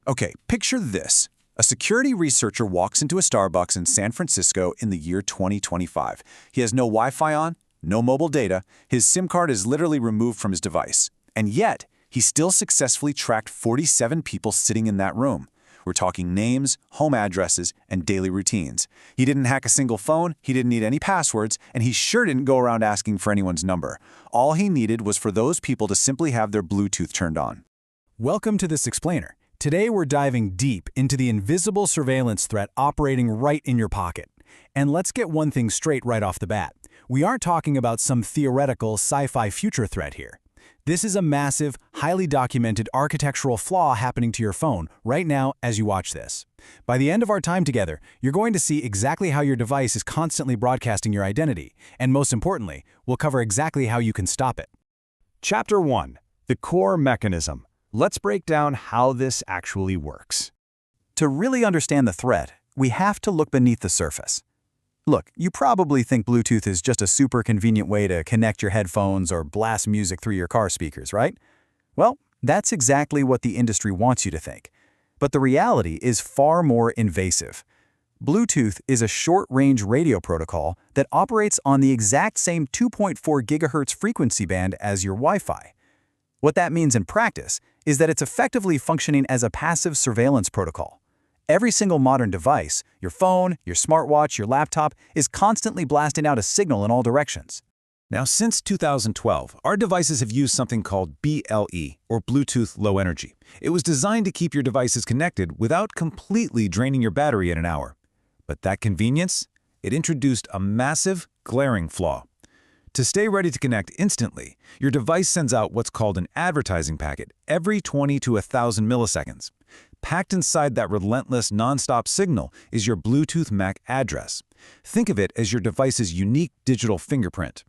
Okay, picture this. A security researcher walks into a Starbucks in San Francisco in the year 2025. He has no Wi-Fi on, no mobile data, his SIM card is literally removed from his device. And yet, he still successfully tracked 47 people sitting in that room. We're talking names, home addresses, and daily routines. He didn't hack a single phone, he didn't need any passwords, and he sure didn't go around asking for anyone's number. All he needed was for those people to simply have their Bluetooth turned on. Welcome to this explainer. Today we're diving deep into the invisible surveillance threat operating right in your pocket. And let's get one thing straight right off the bat. We aren't talking about some theoretical sci-fi future threat here. This is a massive, highly documented architectural flaw happening to your phone right now as you watch this. By the end of our time together, you're going to see exactly how your device is constantly broadcasting your identity, and most importantly, we'll cover exactly how you can stop it. Chapter 1. The core mechanism. Let's break down how this actually works. To really understand the threat, we have to look beneath the surface. Look, you probably think Bluetooth is just a super convenient way to connect your headphones or blast music through your car speakers, right? Well, that's exactly what the industry wants you to think. But the reality is far more invasive. Bluetooth is a short-range radio protocol that operates on the exact same 2.4 GHz frequency band as your Wi-Fi. What that means in practice is that it's effectively functioning as a passive surveillance protocol. Every single modern device, your phone, your smartwatch, your laptop, is constantly blasting out a signal in all directions. Now, since 2012, our devices have used something called BLE, or Bluetooth Low Energy. It was designed to keep your devices connected without completely draining your battery in an hour. But that convenience? It introduced a massive, glaring flaw. To stay ready to connect instantly, your device sends out what's called an advertising packet every 20 to 1,000 milliseconds. Packed inside that relentless, non-stop signal is your Bluetooth MAC address. Think of it as your device's unique digital fingerprint.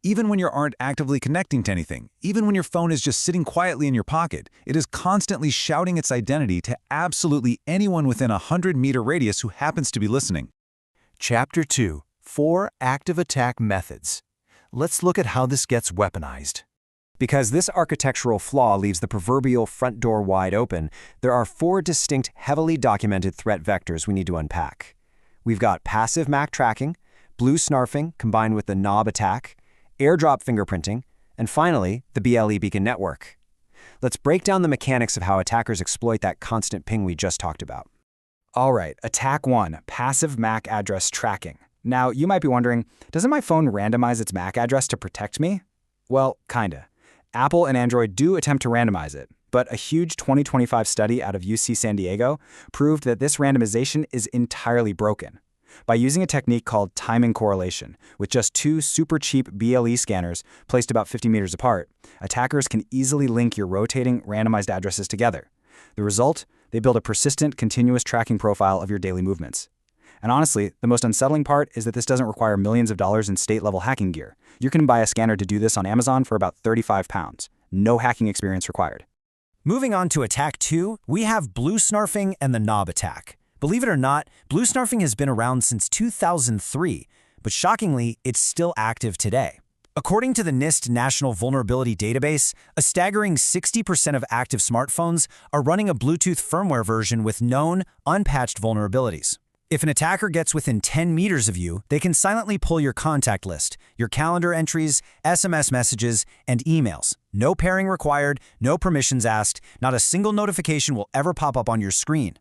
Even when you aren't actively connecting to anything, even when your phone is just sitting quietly in your pocket, it is constantly shouting its identity to absolutely anyone within a 100-meter radius who happens to be listening. Chapter 2. 4 Active Attack Methods. Let's look at how this gets weaponized. Because this architectural flaw leaves the proverbial front door wide open, there are 4 distinct, heavily documented threat vectors we need to unpack. We've got passive MAC tracking, BlueSnarfing combined with the KNOB attack, AirDrop fingerprinting, and finally, the BLE beacon network. Let's break down the mechanics of how attackers exploit that constant ping we just talked about. All right, attack 1, passive MAC address tracking. Now, you might be wondering, doesn't my phone randomize its MAC address to protect me? Well, kinda. Apple and Android do attempt to randomize it, but a huge 2025 study out of UC San Diego proved that this randomization is entirely broken. By using a technique called timing correlation, with just 2 super cheap BLE scanners placed about 50 meters apart, attackers can easily link your rotating, randomized addresses together. The result? They build a persistent, continuous tracking profile of your daily movements. And honestly, the most unsettling part is that this doesn't require millions of dollars in state-level hacking gear. You can buy a scanner to do this on Amazon for about £35. No hacking experience required. Moving on to attack 2, we have BlueSnarfing and the KNOB attack. Believe it or not, BlueSnarfing has been around since 2003, but shockingly, it's still active today. According to the NIST National Vulnerability Database, a staggering 60% of active smartphones are running a Bluetooth firmware version with known, unpatched vulnerabilities. If an attacker gets within 10 meters of you, they can silently pull your contact list, your calendar entries, SMS messages, and emails. No pairing required, no permissions asked, not a single notification will ever pop up on your screen.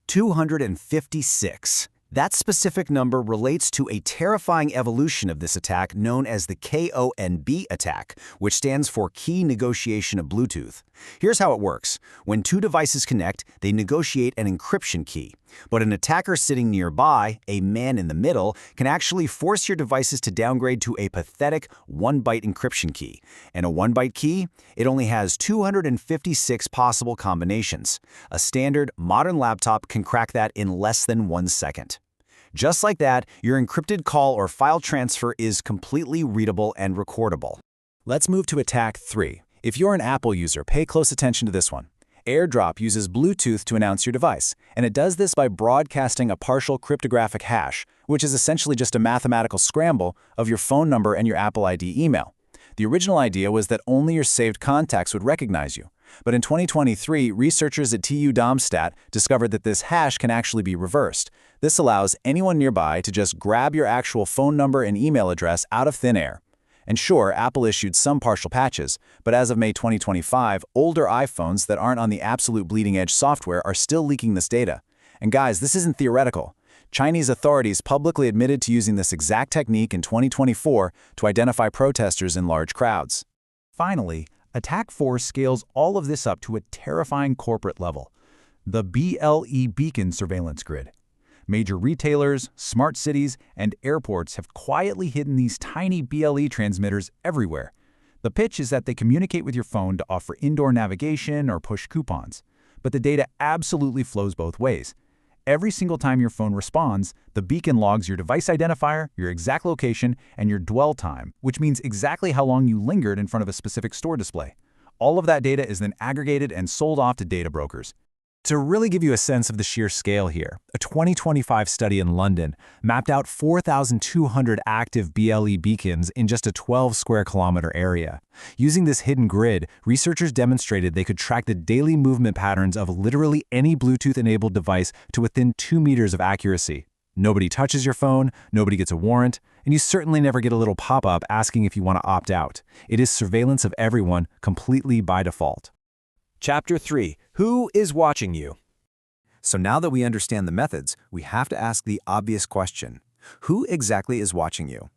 256. That specific number relates to a terrifying evolution of this attack known as the KNOB attack, which stands for Key Negotiation of Bluetooth. Here's how it works. When 2 devices connect, they negotiate an encryption key. But an attacker sitting nearby, a man in the middle, can actually force your devices to downgrade to a pathetic 1-byte encryption key. And a 1-byte key? It only has 256 possible combinations. A standard, modern laptop can crack that in less than 1 second. Just like that, your encrypted call or file transfer is completely readable and recordable. Let's move to attack 3. If you're an Apple user, pay close attention to this one. AirDrop uses Bluetooth to announce your device, and it does this by broadcasting a partial cryptographic hash, which is essentially just a mathematical scramble of your phone number and your Apple ID email. The original idea was that only your saved contacts would recognize you, But in 2023, researchers at TU Darmstadt discovered that this hash can actually be reversed. This allows anyone nearby to just grab your actual phone number and email address out of thin air. And sure, Apple issued some partial patches, but as of May 2025, older iPhones that aren't on the absolute bleeding-edge software are still leaking this data. And guys, this isn't theoretical. Chinese authorities publicly admitted to using this exact technique in 2024 to identify protesters in large crowds. Finally, Attack 4 scales all of this up to a terrifying corporate level: the BLE beacon surveillance grid. Major retailers, smart cities, and airports have quietly hidden these tiny BLE transmitters everywhere. The pitch is that they communicate with your phone to offer indoor navigation or push coupons. But the data absolutely flows both ways. Every single time your phone responds, the beacon logs your device identifier, your exact location, and your dwell time, which means exactly how long you lingered in front of a specific store display. All of that data is then aggregated and sold off to data brokers. To really give you a sense of the sheer scale here, a 2025 study in London mapped out 4,200 active BLE beacons in just a 12-square-kilometer area. Using this hidden grid, researchers demonstrated they could track the daily movement patterns of literally any Bluetooth-enabled device to within 2 meters of accuracy. Nobody touches your phone, nobody gets a warrant, and you certainly never get a little pop-up asking if you want to opt out. It is surveillance of everyone, completely by default. Chapter 3. Who is watching you? So now that we understand the methods, we have to ask the obvious question. Who exactly is watching you?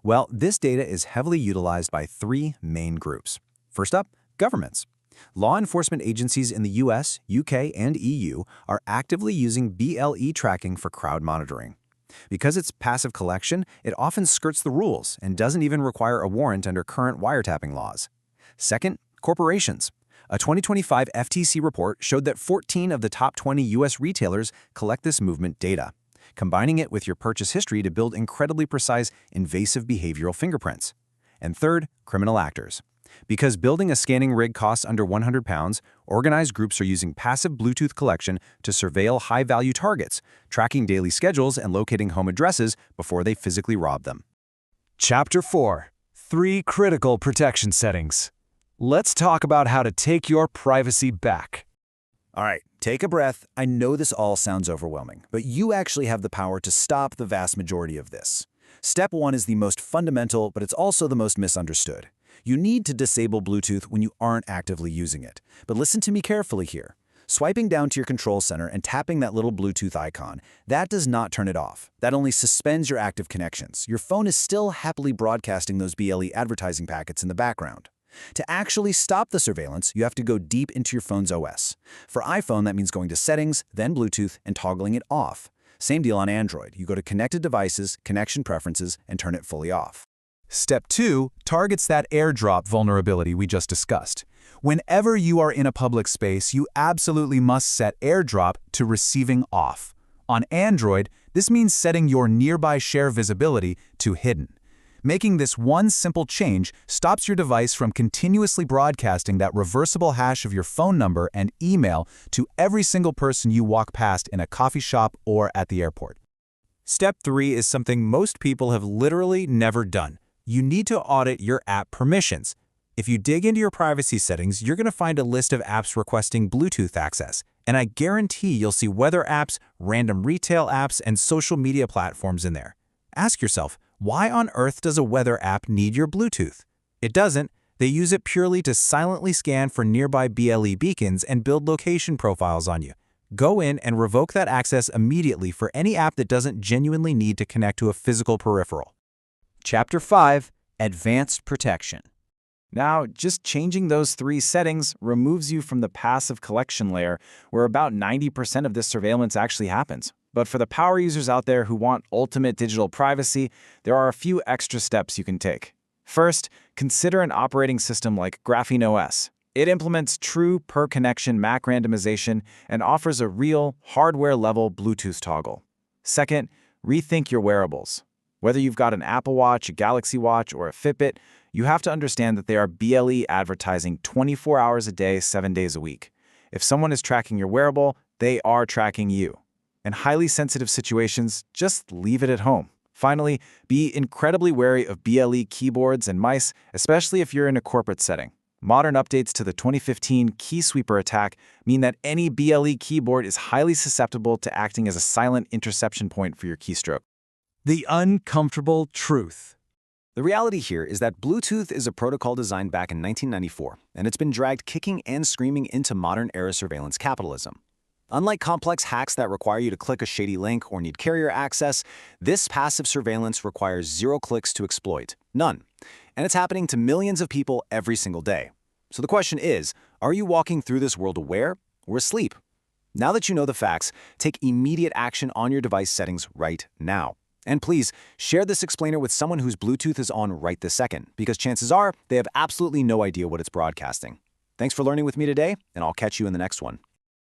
Well, this data is heavily utilized by 3 main groups. First up, governments. Law enforcement agencies in the US, UK, and EU are actively using BLE tracking for crowd monitoring. Because it's passive collection, it often skirts the rules and doesn't even require a warrant under current wiretapping laws. Second, corporations. A 2025 FTC report showed that 14 of the top 20 U.S. retailers collect this movement data, combining it with your purchase history to build incredibly precise, invasive behavioral fingerprints. And third, criminal actors. Because building a scanning rig costs under 100 pounds, organized groups are using passive Bluetooth collection to surveil high-value targets, tracking daily schedules and locating home addresses before they physically rob them. Chapter 4. 3 critical protection settings. Let's talk about how to take your privacy back. All right, take a breath. I know this all sounds overwhelming, but you actually have the power to stop the vast majority of this. Step 1 is the most fundamental, but it's also the most misunderstood. You need to disable Bluetooth when you aren't actively using it. But listen to me carefully here. Swiping down to your control center and tapping that little Bluetooth icon, that does not turn it off. That only suspends your active connections. Your phone is still happily broadcasting those BLE advertising packets in the background. To actually stop the surveillance, you have to go deep into your phone's OS. For iPhone, that means going to Settings, then Bluetooth, and toggling it off. Same deal on Android. You go to Connected Devices, Connection Preferences, and turn it fully off. Step 2 targets that AirDrop vulnerability we just discussed. Whenever you are in a public space, you absolutely must set AirDrop to receiving off. On Android, this means setting your nearby share visibility to hidden. Making this one simple change stops your device from continuously broadcasting that reversible hash of your phone number and email to every single person you walk past in a coffee shop or at the airport. Step 3 is something most people have literally never done. You need to audit your app permissions. If you dig into your privacy settings, you're going to find a list of apps requesting Bluetooth access, and I guarantee you'll see weather apps, random retail apps, and social media platforms in there. Ask yourself, why on earth does a weather app need your Bluetooth? It doesn't. They use it purely to silently scan for nearby BLE beacons and build location profiles on you. Go in and revoke that access immediately for any app that doesn't genuinely need to connect to a physical peripheral. Chapter 5. Advanced Protection. Now, just changing those 3 settings removes you from the passive collection layer where about 90% of this surveillance actually happens. But for the power users out there who want ultimate digital privacy, there are a few extra steps you can take. First, consider an operating system like GrapheneOS. It implements true per-connection MAC randomization and offers a real, hardware-level Bluetooth toggle. Second, rethink your wearables. Whether you've got an Apple Watch, a Galaxy Watch, or a Fitbit, you have to understand that they are BLE advertising 24 hours a day, 7 days a week. If someone is tracking your wearable, they are tracking you. In highly sensitive situations, just leave it at home. Finally, be incredibly wary of BLE keyboards and mice, especially if you're in a corporate setting. Modern updates to the 2015 key sweeper attack mean that any BLE keyboard is highly susceptible to acting as a silent interception point for your keystroke. The uncomfortable truth. The reality here is that Bluetooth is a protocol designed back in 1994, and it's been dragged kicking and screaming into modern-era surveillance capitalism. Unlike complex hacks that require you to click a shady link or need carrier access, this passive surveillance requires 0 clicks to exploit. None. And it's happening to millions of people every single day. So the question is, are you walking through this world aware or asleep? Now that you know the facts, take immediate action on your device settings right now. And please, share this explainer with someone whose Bluetooth is on right this second, because chances are they have absolutely no idea what it's broadcasting. Thanks for learning with me today, and I'll catch you in the next one.